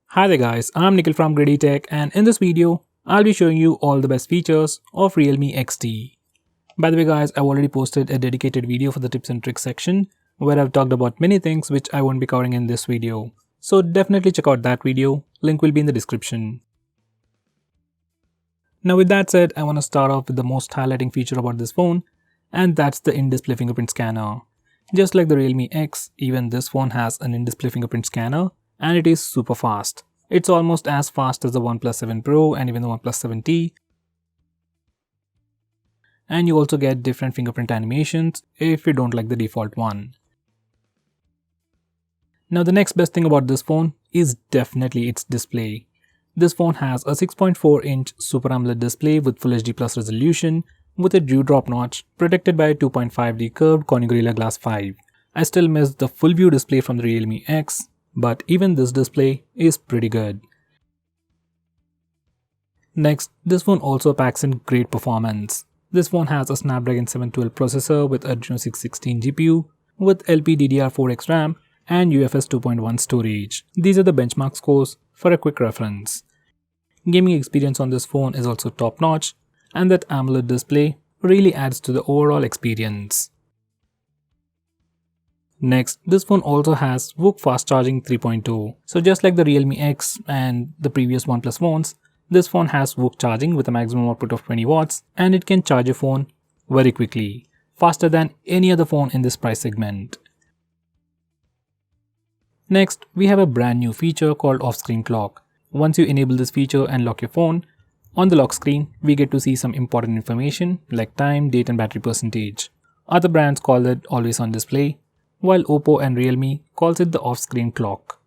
Hi there guys, I'm Nikhil from GreedyTech, and in this video, I'll be showing you all the best features of Realme XT. By the way guys, I've already posted a dedicated video for the tips and tricks section where I've talked about many things which I won't be covering in this video. So definitely check out that video, link will be in the description. Now with that said, I want to start off with the most highlighting feature about this phone, and that's the in-display fingerprint scanner. Just like the Realme X, even this phone has an in-display fingerprint scanner, and it is super fast. It's almost as fast as the OnePlus 7 Pro and even the OnePlus 7T. And you also get different fingerprint animations if you don't like the default one. Now the next best thing about this phone is definitely its display. This phone has a 6.4-inch Super AMOLED display with Full HD Plus resolution with a dewdrop notch protected by a 2.5D curved Corning Gorilla Glass 5. I still miss the full view display from the Realme X, but even this display is pretty good. Next, this phone also packs in great performance. This phone has a Snapdragon 712 processor with Adreno 616 GPU with LPDDR4X RAM and UFS 2.1 storage. These are the benchmark scores for a quick reference. Gaming experience on this phone is also top notch, and that AMOLED display really adds to the overall experience. Next, this phone also has VOOC Fast Charging 3.2. So just like the Realme X and the previous OnePlus phones, this phone has VOOC charging with a maximum output of 20 watts, and it can charge your phone very quickly, faster than any other phone in this price segment. Next, we have a brand new feature called off-screen clock. Once you enable this feature and lock your phone, on the lock screen, we get to see some important information like time, date and battery percentage. Other brands call it always on display, while Oppo and Realme calls it the off-screen clock.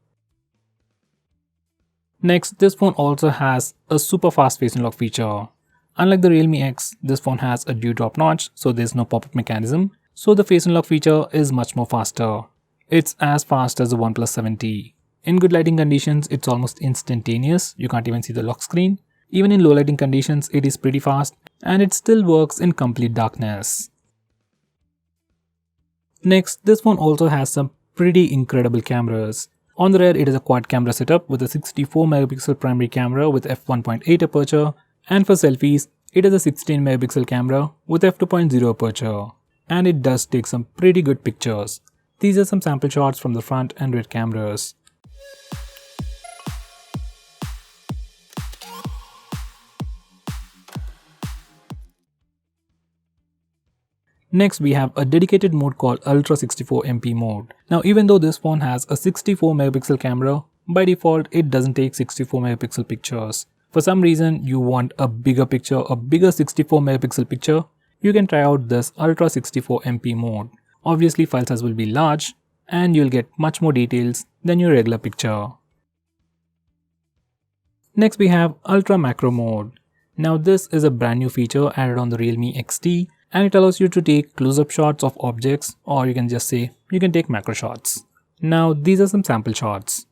Next, this phone also has a super fast face unlock feature. Unlike the Realme X, this phone has a dewdrop notch, so there's no pop-up mechanism, so the face unlock feature is much more faster. It's as fast as the OnePlus 7T. In good lighting conditions, it's almost instantaneous, you can't even see the lock screen. Even in low lighting conditions, it is pretty fast, and it still works in complete darkness. Next, this phone also has some pretty incredible cameras. On the rear, it is a quad camera setup with a 64 megapixel primary camera with f1.8 aperture, and for selfies, it is a 16 megapixel camera with f2.0 aperture. And it does take some pretty good pictures. These are some sample shots from the front and rear cameras. Next, we have a dedicated mode called Ultra 64MP mode. Now, even though this phone has a 64 megapixel camera, by default it doesn't take 64 megapixel pictures. For some reason you want a bigger picture, a bigger 64 megapixel picture, you can try out this Ultra 64MP mode. Obviously file size will be large and you'll get much more details than your regular picture. Next we have Ultra Macro mode. Now this is a brand new feature added on the Realme XT, and it allows you to take close-up shots of objects, or you can just say you can take macro shots. Now these are some sample shots.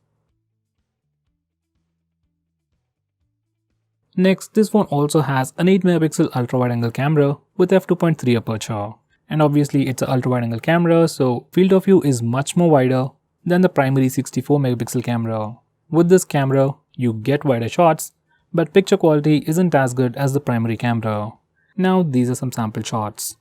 Next, this phone also has an 8 megapixel ultra wide angle camera with f2.3 aperture. And obviously it's an ultra wide angle camera, so field of view is much more wider than the primary 64 megapixel camera. With this camera, you get wider shots, but picture quality isn't as good as the primary camera. Now these are some sample shots.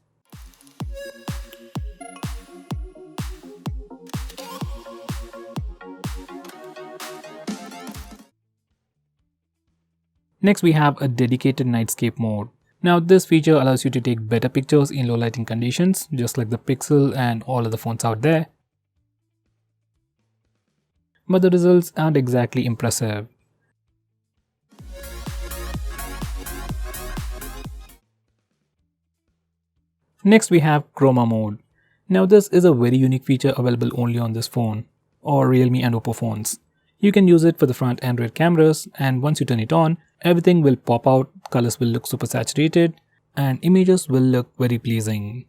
Next we have a dedicated nightscape mode. Now this feature allows you to take better pictures in low lighting conditions, just like the Pixel and all other phones out there. But the results aren't exactly impressive. Next we have CHROMA mode. Now this is a very unique feature available only on this phone, or Realme and Oppo phones. You can use it for the front and rear cameras, and once you turn it on, everything will pop out, colors will look super saturated, and images will look very pleasing.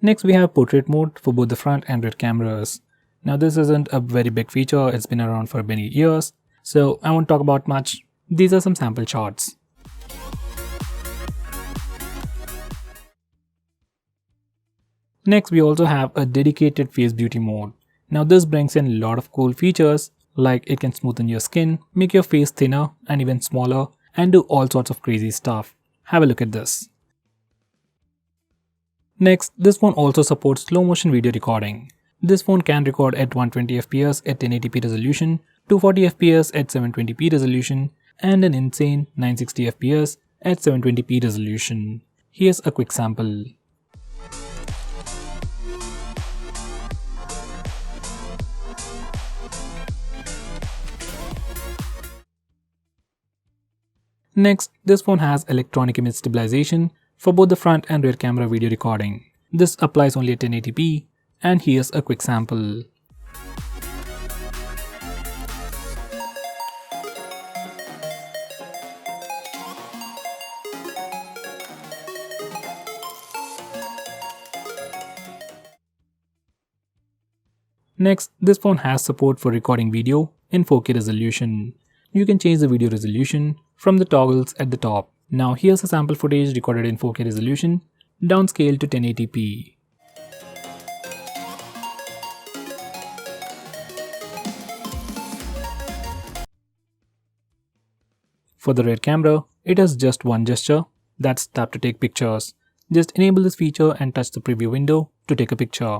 Next we have portrait mode for both the front and rear cameras. Now this isn't a very big feature, it's been around for many years, so I won't talk about much. These are some sample shots. Next, we also have a dedicated face beauty mode. Now this brings in a lot of cool features Like it can smoothen your skin, make your face thinner and even smaller, and do all sorts of crazy stuff. Have a look at this. Next, this phone also supports slow motion video recording. This phone can record at 120fps at 1080p resolution, 240fps at 720p resolution, and an insane 960fps at 720p resolution. Here's a quick sample. Next, this phone has electronic image stabilization for both the front and rear camera video recording. This applies only at 1080p, and here's a quick sample. Next, this phone has support for recording video in 4K resolution. You can change the video resolution from the toggles at the top. Now here's a sample footage recorded in 4K resolution, downscaled to 1080p. For the rear camera, it has just one gesture, that's tap to take pictures. Just enable this feature and touch the preview window to take a picture.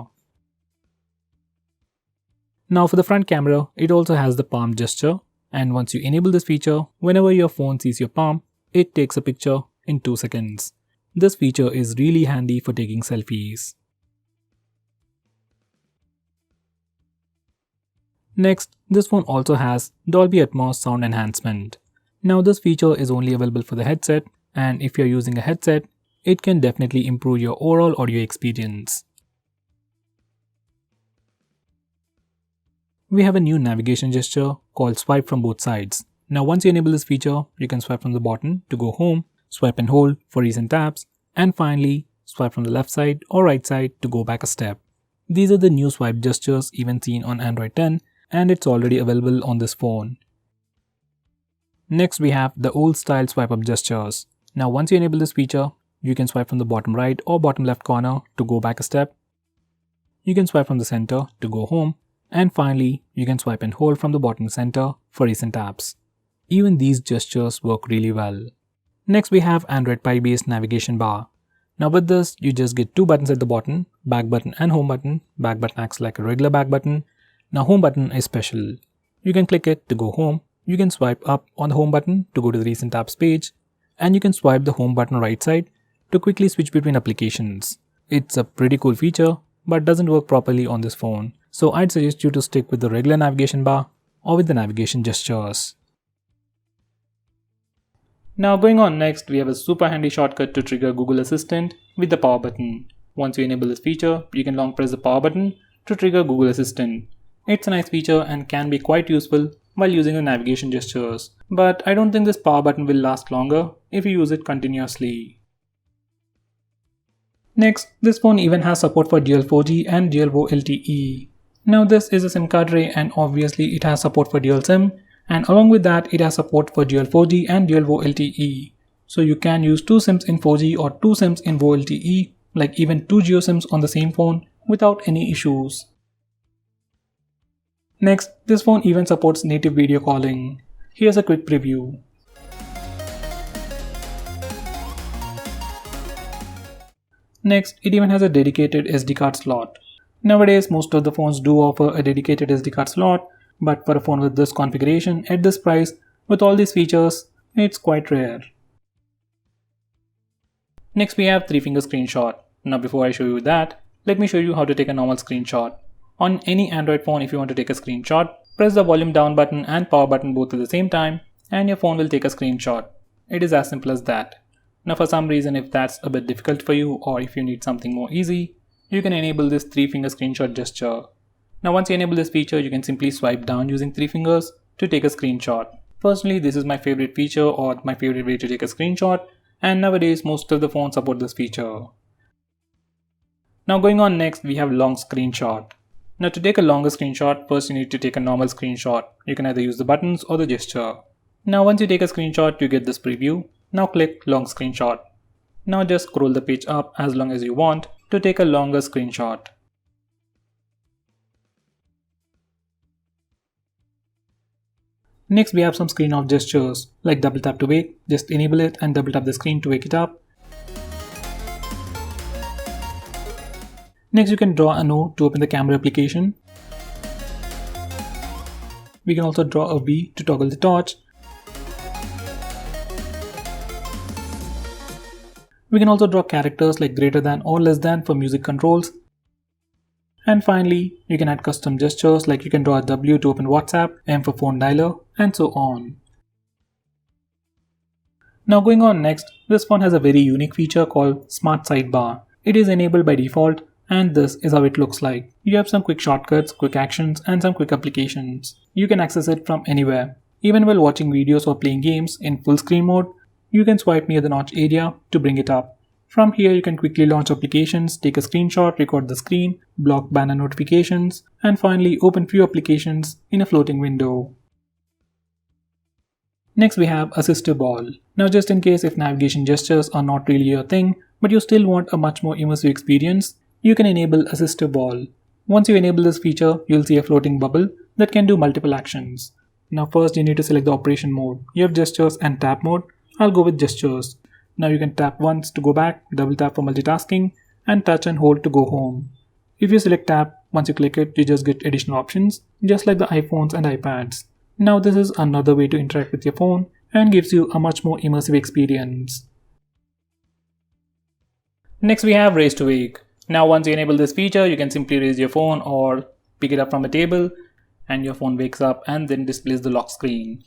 Now for the front camera, it also has the palm gesture, and once you enable this feature, whenever your phone sees your palm, it takes a picture in 2 seconds. This feature is really handy for taking selfies. Next, this phone also has Dolby Atmos sound enhancement. Now this feature is only available for the headset, and if you're using a headset, it can definitely improve your overall audio experience. We have a new navigation gesture called swipe from both sides. Now once you enable this feature, you can swipe from the bottom to go home, swipe and hold for recent apps, and finally swipe from the left side or right side to go back a step. These are the new swipe gestures even seen on Android 10, and it's already available on this phone. Next we have the old style swipe up gestures. Now once you enable this feature, you can swipe from the bottom right or bottom left corner to go back a step. You can swipe from the center to go home, and finally you can swipe and hold from the bottom center for recent apps. Even these gestures work really well. Next we have Android Pie based navigation bar. Now with this, you just get 2 buttons at the bottom, back button and home button. Back button acts like a regular back button. Now home button is special. You can click it to go home, you can swipe up on the home button to go to the recent apps page, and you can swipe the home button right side to quickly switch between applications. It's a pretty cool feature, but doesn't work properly on this phone. So I'd suggest you to stick with the regular navigation bar or with the navigation gestures. Now going on next, we have a super handy shortcut to trigger Google Assistant with the power button. Once you enable this feature, you can long press the power button to trigger Google Assistant. It's a nice feature and can be quite useful while using the navigation gestures, but I don't think this power button will last longer if you use it continuously. Next, this phone even has support for dual 4G and dual VoLTE. Now this is a SIM card tray, and obviously it has support for dual SIM, and along with that it has support for dual 4G and dual VoLTE. So you can use 2 SIMs in 4G or 2 SIMs in VoLTE, like even 2 Geo SIMs on the same phone without any issues. Next, this phone even supports native video calling. Here's a quick preview. Next, it even has a dedicated SD card slot. Nowadays, most of the phones do offer a dedicated SD card slot, but for a phone with this configuration at this price, with all these features, it's quite rare. Next we have 3-finger screenshot. Now before I show you that, let me show you how to take a normal screenshot. On any Android phone, if you want to take a screenshot, press the volume down button and power button both at the same time, and your phone will take a screenshot. It is as simple as that. Now for some reason, if that's a bit difficult for you, or if you need something more easy, you can enable this 3-finger screenshot gesture. Now once you enable this feature, you can simply swipe down using 3 fingers to take a screenshot. Personally, this is my favorite feature or my favorite way to take a screenshot, and nowadays most of the phones support this feature. Now going on next, we have long screenshot. Now to take a longer screenshot, first you need to take a normal screenshot. You can either use the buttons or the gesture. Now once you take a screenshot, you get this preview. Now click long screenshot. Now just scroll the page up as long as you want to take a longer screenshot. Next we have some screen off gestures like double tap to wake, just enable it and double tap the screen to wake it up. Next you can draw a node to open the camera application. We can also draw a V to toggle the torch. We can also draw characters like greater than or less than for music controls. And finally, you can add custom gestures like you can draw a W to open WhatsApp, M for phone dialer, and so on. Now going on next, this phone has a very unique feature called Smart Sidebar. It is enabled by default and this is how it looks like. You have some quick shortcuts, quick actions, and some quick applications. You can access it from anywhere. Even while watching videos or playing games in full screen mode, you can swipe near the notch area to bring it up. From here you can quickly launch applications, take a screenshot, record the screen, block banner notifications, and finally open few applications in a floating window. Next we have Assistive Ball. Now just in case if navigation gestures are not really your thing, but you still want a much more immersive experience, you can enable Assistive Ball. Once you enable this feature, you'll see a floating bubble that can do multiple actions. Now first you need to select the operation mode. You have gestures and tap mode. I'll go with gestures. Now you can tap once to go back, double tap for multitasking, and touch and hold to go home. If you select tap, once you click it, you just get additional options, just like the iPhones and iPads. Now this is another way to interact with your phone and gives you a much more immersive experience. Next we have Raise to Wake. Now once you enable this feature, you can simply raise your phone or pick it up from a table and your phone wakes up and then displays the lock screen.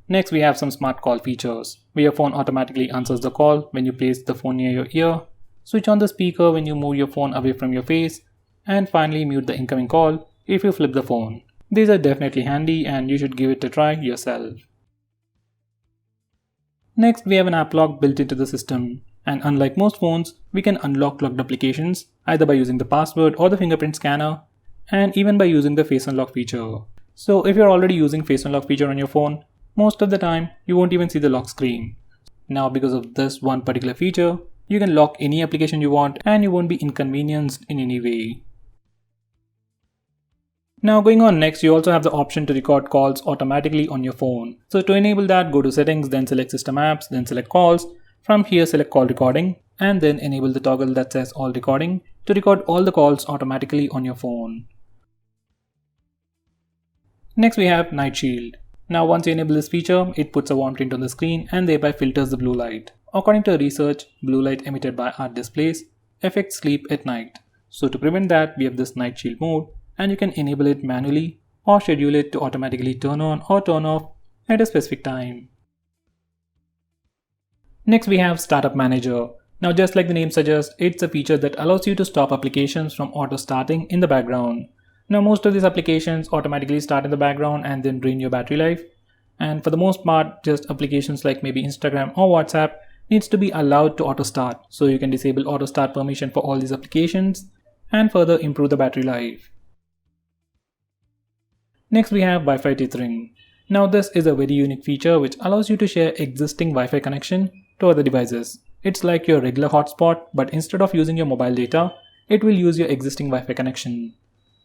Next we have some smart call features, where your phone automatically answers the call when you place the phone near your ear, switch on the speaker when you move your phone away from your face, and finally mute the incoming call if you flip the phone. These are definitely handy and you should give it a try yourself. Next we have an app lock built into the system, and unlike most phones, we can unlock locked applications either by using the password or the fingerprint scanner, and even by using the face unlock feature. So if you're already using face unlock feature on your phone, most of the time you won't even see the lock screen. Now because of this one particular feature, you can lock any application you want and you won't be inconvenienced in any way. Now going on next, you also have the option to record calls automatically on your phone. So to enable that, go to settings, then select system apps, then select calls. From here select call recording and then enable the toggle that says all recording to record all the calls automatically on your phone. Next we have Night Shield. Now once you enable this feature, it puts a warm tint on the screen and thereby filters the blue light. According to research, blue light emitted by our displays affects sleep at night. So to prevent that, we have this Night Shield mode and you can enable it manually or schedule it to automatically turn on or turn off at a specific time. Next we have Startup Manager. Now just like the name suggests, it's a feature that allows you to stop applications from auto starting in the background. Now most of these applications automatically start in the background and then drain your battery life. And for the most part, just applications like maybe Instagram or WhatsApp needs to be allowed to auto start. So you can disable auto start permission for all these applications and further improve the battery life. Next we have Wi-Fi tethering. Now this is a very unique feature which allows you to share existing Wi-Fi connection to other devices. It's like your regular hotspot, but instead of using your mobile data, it will use your existing Wi-Fi connection.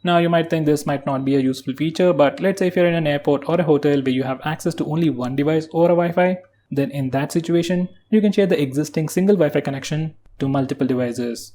Now you might think this might not be a useful feature, but let's say if you're in an airport or a hotel where you have access to only one device or a Wi-Fi, then in that situation, you can share the existing single Wi-Fi connection to multiple devices.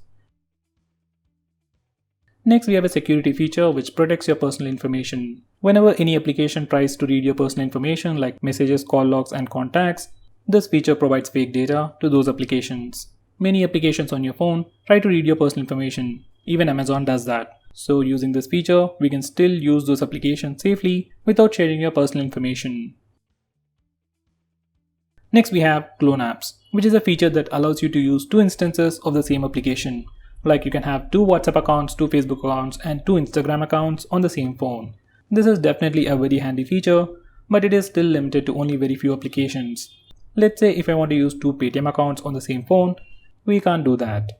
Next we have a security feature which protects your personal information. Whenever any application tries to read your personal information like messages, call logs and contacts, this feature provides fake data to those applications. Many applications on your phone try to read your personal information. Even Amazon does that. So using this feature, we can still use those applications safely without sharing your personal information. Next we have Clone Apps, which is a feature that allows you to use two instances of the same application. Like you can have two WhatsApp accounts, two Facebook accounts and two Instagram accounts on the same phone. This is definitely a very handy feature, but it is still limited to only very few applications. Let's say if I want to use two Paytm accounts on the same phone, we can't do that.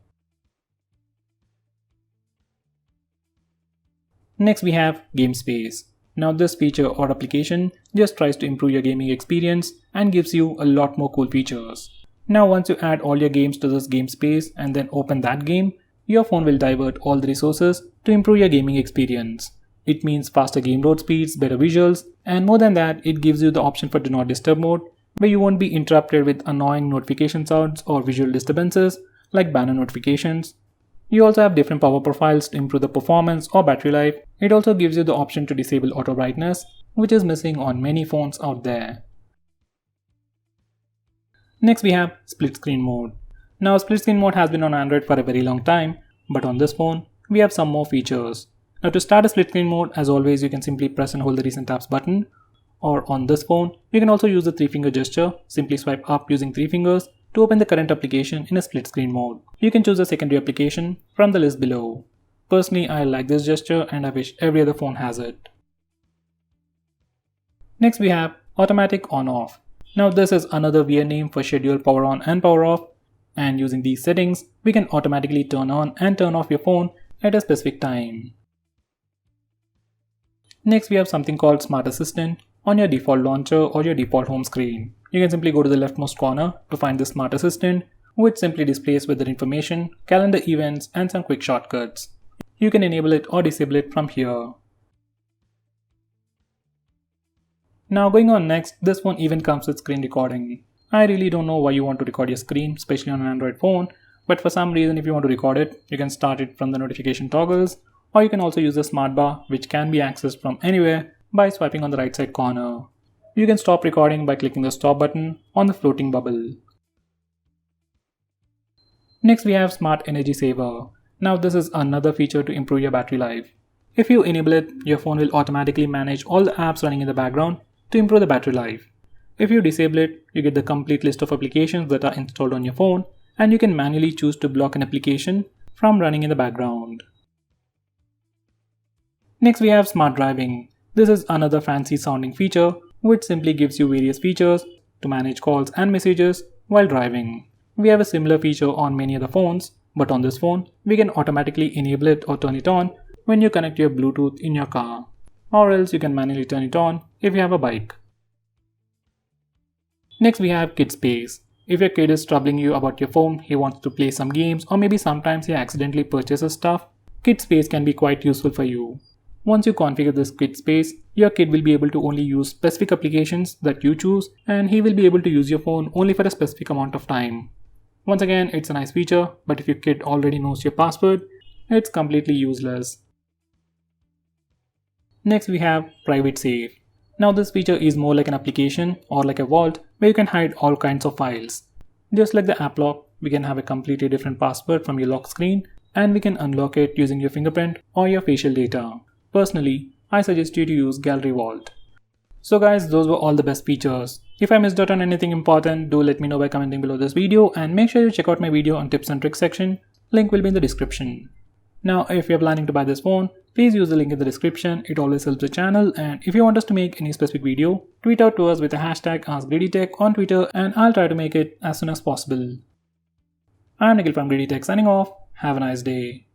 Next we have Game Space. Now this feature or application just tries to improve your gaming experience and gives you a lot more cool features. Now once you add all your games to this Game Space and then open that game, your phone will divert all the resources to improve your gaming experience. It means faster game load speeds, better visuals, and more than that, it gives you the option for Do Not Disturb mode, where you won't be interrupted with annoying notification sounds or visual disturbances like banner notifications. You also have different power profiles to improve the performance or battery life. It also gives you the option to disable auto brightness, which is missing on many phones out there. Next we have split screen mode. Now split screen mode has been on Android for a very long time, but on this phone, we have some more features. Now to start a split screen mode, as always, you can simply press and hold the recent apps button. Or on this phone, you can also use the 3-finger gesture. Simply swipe up using 3 fingers to open the current application in a split screen mode. You can choose a secondary application from the list below. Personally, I like this gesture and I wish every other phone has it. Next we have automatic on-off. Now this is another weird name for schedule power on and power off, and using these settings, we can automatically turn on and turn off your phone at a specific time. Next we have something called Smart Assistant on your default launcher or your default home screen. You can simply go to the leftmost corner to find the Smart Assistant, which simply displays weather information, calendar events, and some quick shortcuts. You can enable it or disable it from here. Now going on next, this phone even comes with screen recording. I really don't know why you want to record your screen, especially on an Android phone, but for some reason if you want to record it, you can start it from the notification toggles, or you can also use the smart bar, which can be accessed from anywhere by swiping on the right side corner. You can stop recording by clicking the stop button on the floating bubble. Next we have Smart Energy Saver. Now this is another feature to improve your battery life. If you enable it, your phone will automatically manage all the apps running in the background to improve the battery life. If you disable it, you get the complete list of applications that are installed on your phone, and you can manually choose to block an application from running in the background. Next we have Smart Driving. This is another fancy sounding feature which simply gives you various features to manage calls and messages while driving. We have a similar feature on many other phones, but on this phone, we can automatically enable it or turn it on when you connect your Bluetooth in your car, or else you can manually turn it on if you have a bike. Next we have Kid Space. If your kid is troubling you about your phone, he wants to play some games, or maybe sometimes he accidentally purchases stuff, Kid Space can be quite useful for you. Once you configure this Kid Space, your kid will be able to only use specific applications that you choose, and he will be able to use your phone only for a specific amount of time. Once again, it's a nice feature, but if your kid already knows your password, it's completely useless. Next we have Private Safe. Now this feature is more like an application or like a vault where you can hide all kinds of files. Just like the app lock, we can have a completely different password from your lock screen, and we can unlock it using your fingerprint or your facial data. Personally, I suggest you to use Gallery Vault. So guys, those were all the best features. If I missed out on anything important, do let me know by commenting below this video, and make sure you check out my video on tips and tricks section. Link will be in the description. Now if you're planning to buy this phone, please use the link in the description. It always helps the channel, and if you want us to make any specific video, tweet out to us with the hashtag AskGreedyTech on Twitter, and I'll try to make it as soon as possible. I'm Nikhil from GreedyTech signing off. Have a nice day.